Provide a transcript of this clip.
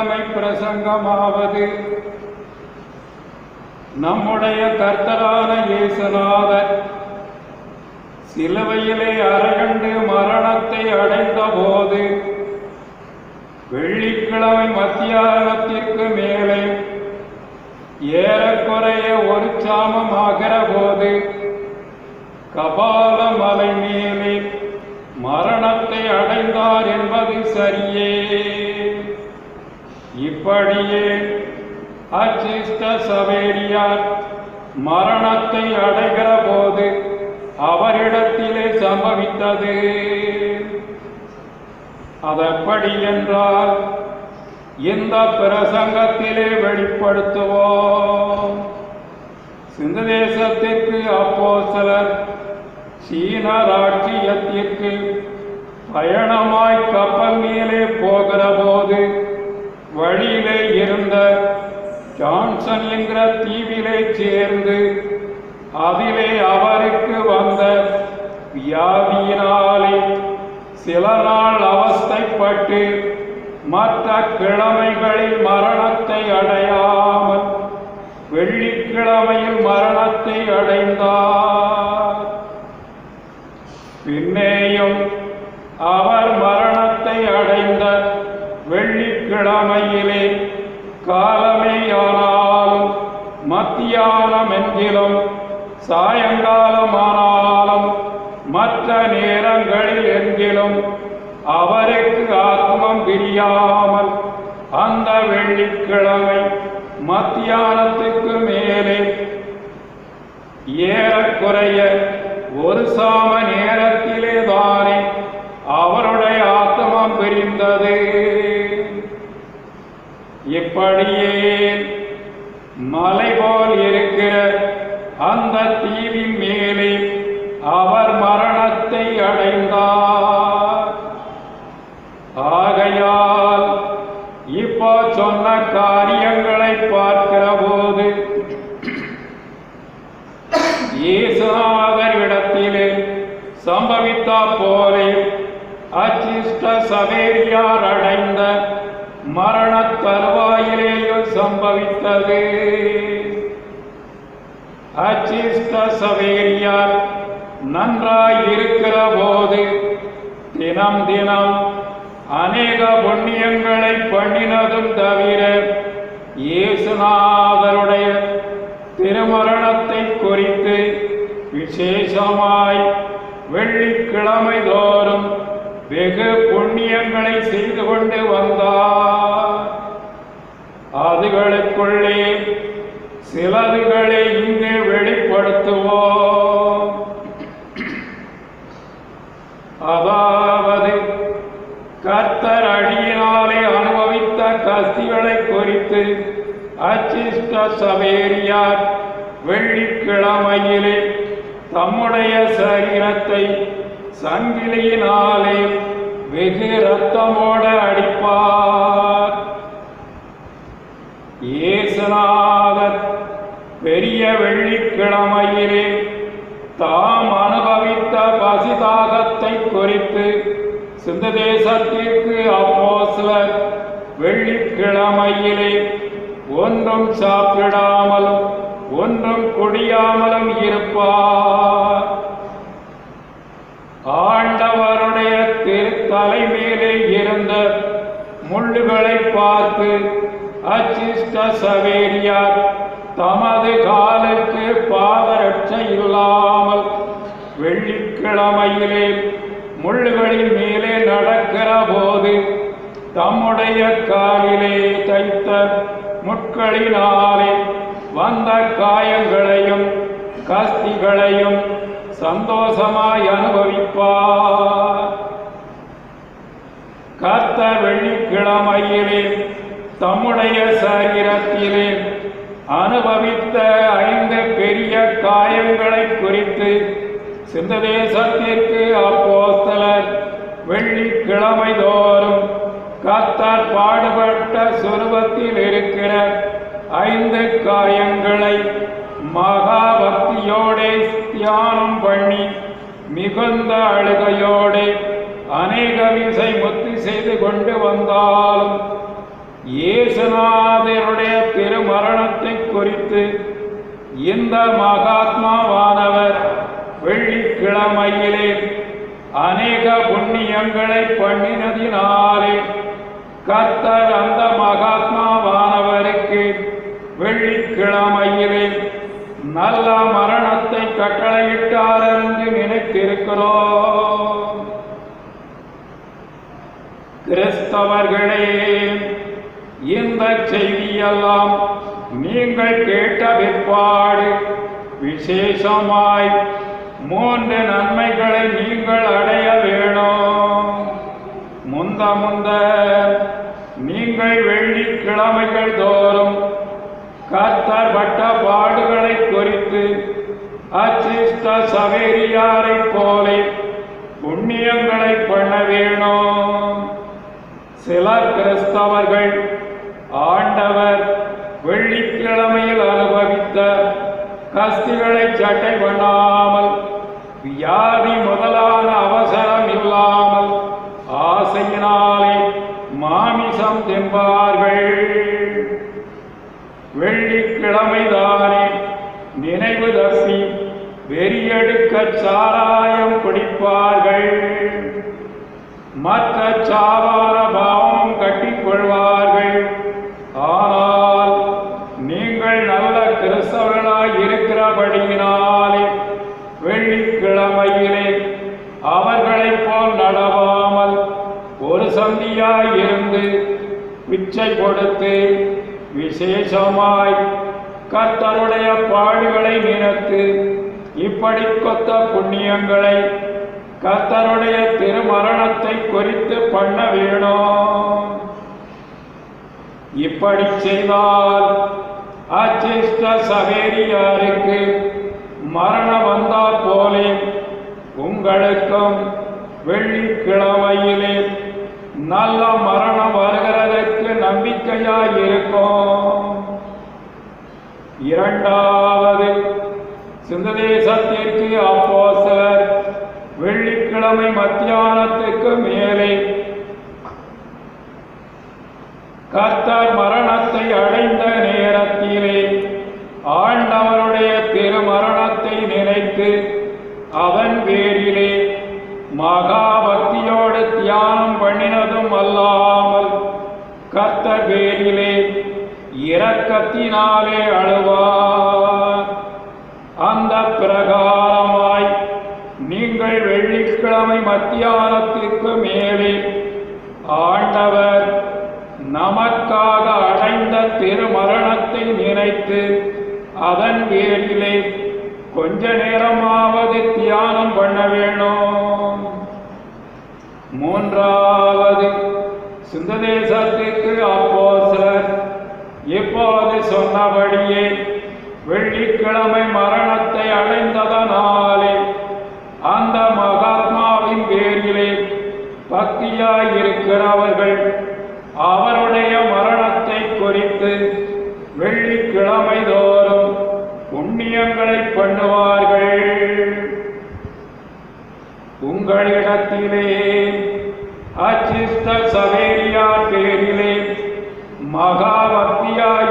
வெள்ளிக்கிழமை பிரசங்கமாவது நம்முடைய கர்த்தரான இயேசுநாதர் சிலுவையிலே அறையண்டு மரணத்தை அடைந்த போது வெள்ளிக்கிழமை மத்தியானத்திற்கு மேலே ஏறக்குறைய ஒரு சாமமாகிற போது கபால மலை மேலே மரணத்தை அடைந்தார் என்பது சரியே. இப்படியே அச்சிஷ்ட சவேரியார் மரணத்தை அடைகிற போது அவரிடத்திலே சம்பவித்தது. அதெப்படி என்றால் இந்த பிரசங்கத்திலே வெளிப்படுத்துவோம். சிந்து தேசத்திற்கு அப்போஸ்தலர் சீன ராஜ்ஜியத்திற்கு பயணமாய் கப்பல் மேலே போகிற போது வழியிலே இருந்த ஜான்சன் என்கிற தீவிலே சேர்ந்து அதிலே அவருக்கு வந்த வியாதியினாலே சில நாள் அவஸ்தைப்பட்டு மற்ற கிழமைகளில் மரணத்தை அடையாமல் வெள்ளிக்கிழமையில் மரணத்தை அடைந்தார். பின்னேயும் அவர் மரணத்தை அடைந்த வெள்ளிக்கிழமையிலே காலமேயானாலும் மத்தியானம் என்கிலும் சாயங்காலமானாலும் மற்ற நேரங்களில் என்கிலும் அவருக்கு ஆத்மம் பிரியாமல் அந்த வெள்ளிக்கிழமை மத்தியானத்துக்கு மேலே ஏறக்குறைய ஒரு சாம நேரத்திலே தானே அவருடைய ஆத்மம் பிரிந்தது. இப்படியே மலை போல் இருக்கிற அந்த தீவின் மேலே அவர் மரணத்தை அடைந்தார். ஆகையால் இப்போ சொன்ன காரியங்களை பார்க்கிற போது இயேசுநாதரிடத்திலே சம்பவித்த போலே அச்சிஷ்ட சவேரியார் அடைந்த மரண தருவாயிலேயும் சம்பவித்தது. அச்சிஷ்ட சவேரியார் நன்றாய் இருக்கிற போது தினம் தினம் அநேக புண்ணியங்களை பண்ணினதும் தவிர இயேசுநாதருடைய திருமரணத்தை குறித்து விசேஷமாய் வெள்ளிக்கிழமை தோறும் வெகு புண்ணியங்களை செய்து கொண்டு வந்தார். அதுகளுக்குள்ளே சிலதுகளை இங்கு வெளிப்படுத்துவோம். அதாவது கர்த்தர் அடியினாலே அனுபவித்த கஸ்திகளை குறித்து அச்சிஷ்ட சவேரியார் வெள்ளிக்கிழமையிலே தம்முடைய சரீரத்தை சங்கிலியினாலே வெகு இரத்தமோட அடிப்பார். இயேசுநாதர் பெரிய வெள்ளிக்கிழமையிலே தாம் அனுபவித்த பசிதாகத்தை குறித்து சிந்து தேசத்திற்கு அப்போஸ்தலர் வெள்ளிக்கிழமையிலே ஒன்றும் சாப்பிடாமலும் ஒன்றும் குடியாமலும் இருப்பார். ஆண்டவருடைய திருத்தலை மேலே இருந்த முள்ளுகளை பார்த்து அச்சிஷ்ட சவேரியார் தமது காலுக்கு பாதரட்சை இல்லாமல் வெள்ளிக்கிழமையிலே முள்ளுகளின் மேலே நடக்கிற போது தம்முடைய காலிலே தைத்த முட்களினாலே வந்த காயங்களையும் கஸ்திகளையும் சந்தோஷமாய் அனுபவிப்பார். கர்த்தர் வெள்ளிக்கிழமையிலே தம்முடைய சரீரத்திலே அனுபவித்த 5 பெரிய காயங்களை குறித்து சிந்து தேசத்திற்கு அப்போஸ்தலர் வெள்ளிக்கிழமை தோறும் கர்த்தர் பாடுபட்ட சொருபத்தில் இருக்கிற 5 காயங்களை மகா பக்தியோடே தியானம் பண்ணி மிகுந்த அழுகையோடே அநேக விசை முத்தி செய்து கொண்டு வந்தாலும் இயேசுநாதருடைய திருமரணத்தை குறித்து இந்த மகாத்மாவானவர் வெள்ளிக்கிழமையிலே அநேக புண்ணியங்களை பண்ணினதினாலே கர்த்தர் அந்த மகாத்மாவானவருக்கு வெள்ளிக்கிழமையிலே நல்ல மரணத்தை கட்டளையிட்டார் என்று நினைத்திருக்கிறோம். கிறிஸ்தவர்களே, இந்த செய்தியெல்லாம் நீங்கள் கேட்ட பிற்பாடு விசேஷமாய் 3 நன்மைகளை நீங்கள் அடைய வேணும். முந்த நீங்கள் வெள்ளிக்கிழமைகள் தோறும் கர்த்தர் பட்ட பாடுகளை குறித்து அச்சிஷ்ட சவேரியாரை போல புண்ணியங்களை பண்ண வேணும். சில கிறிஸ்தவர்கள் ஆண்டவர் வெள்ளிக்கிழமையில் அனுபவித்த கஸ்திகளை சட்டை பண்ணாமல், வியாதி முதலான அவசரம் இல்லாமல் ஆசையினாலே மாமிசம் தின்பார்கள். வெள்ளிக்கிழமைதானே நினைவு தப்பி வெறியெடுக்க சாராயம் குடிப்பார்கள். மற்ற சாவார பாவம் கட்டிக்கொள்வார்கள். ஆனால் நீங்கள் நல்ல கிறிஸ்தவர்களாய் இருக்கிறபடியினாலே வெள்ளிக்கிழமையிலே அவர்களைப் போல் நடவாமல் ஒரு சந்தியாய் இருந்து பிச்சை கொடுத்து விசேஷமாய் கர்த்தருடைய பாடுகளை நினைத்து இப்படி கொத்த புண்ணியங்களை கர்த்தருடைய திருமரணத்தை குறித்து பண்ண வேணும். இப்படி செய்தால் அச்சிஷ்ட சவேரியாருக்கு மரணம் வந்தால் போலே உங்களுக்கும் வெள்ளிக்கிழமையிலே நல்ல மரணம் வருகிறதற்கு நம்பிக்கையாயிருக்கும். இரண்டாவது, சிந்ததேசத்திற்கு அப்போஸ்தலர் வெள்ளிக்கிழமை மத்தியானத்துக்கு மேலே கர்த்தர் மரணத்தை அடைந்த நேரத்திலே ஆண்டவருடைய திருமரணத்தை நினைத்து அவன் பேரிலே மகா பக்தியோடு தியானம் பண்ணினதும் அல்லாமல் கர்த்தர் பேரிலே இரக்கத்தினாலே அழுவார். அந்த பிரகாரமாய் நீங்கள் வெள்ளிக்கிழமை மத்தியானத்திற்கு மேலே ஆண்டவர் நமக்காக அடைந்த திருமரணத்தை நினைத்து அதன் பேரிலே கொஞ்ச நேரமாவது தியானம் பண்ண வேணும். மூன்றாவது, சிந்ததேசத்திற்கு அப்போஸ்தலர் இப்போது சொன்னபடியே வெள்ளிக்கிழமை மரணத்தை அடைந்ததனாலே அந்த மகாத்மாவின் பேரிலே பக்தியாயிருக்கிறவர்கள் அவருடைய மரணத்தை குறித்து வெள்ளிக்கிழமை தோறும் புண்ணியங்களை பண்ணுவார்கள். உங்களிடத்திலே அச்சிஷ்ட சவேரியார் பேரிலே மகா பக்தியாய்